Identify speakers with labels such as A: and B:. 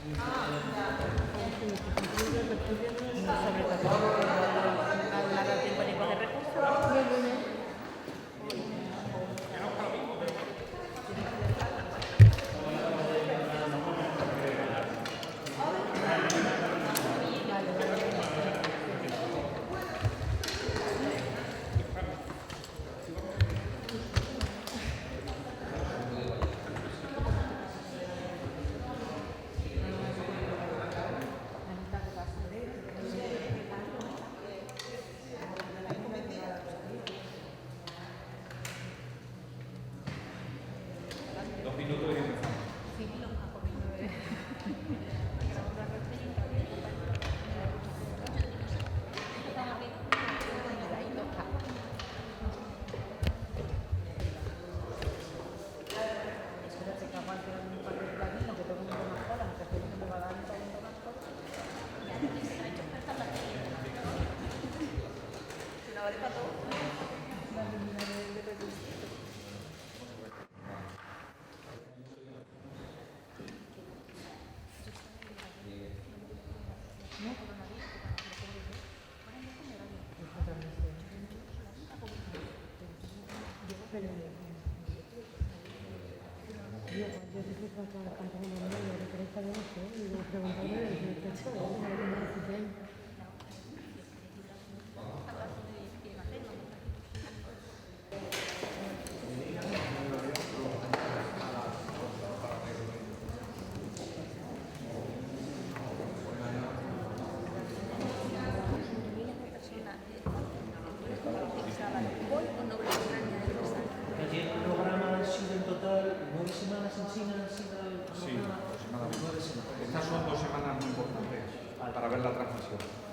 A: Sobre todo, no ha dado tiempo ni coger recursos.
B: El programa ha sido en total 9 semanas en China,
C: Sí, aproximadamente. Estas son 2 semanas muy importantes para ver la transmisión.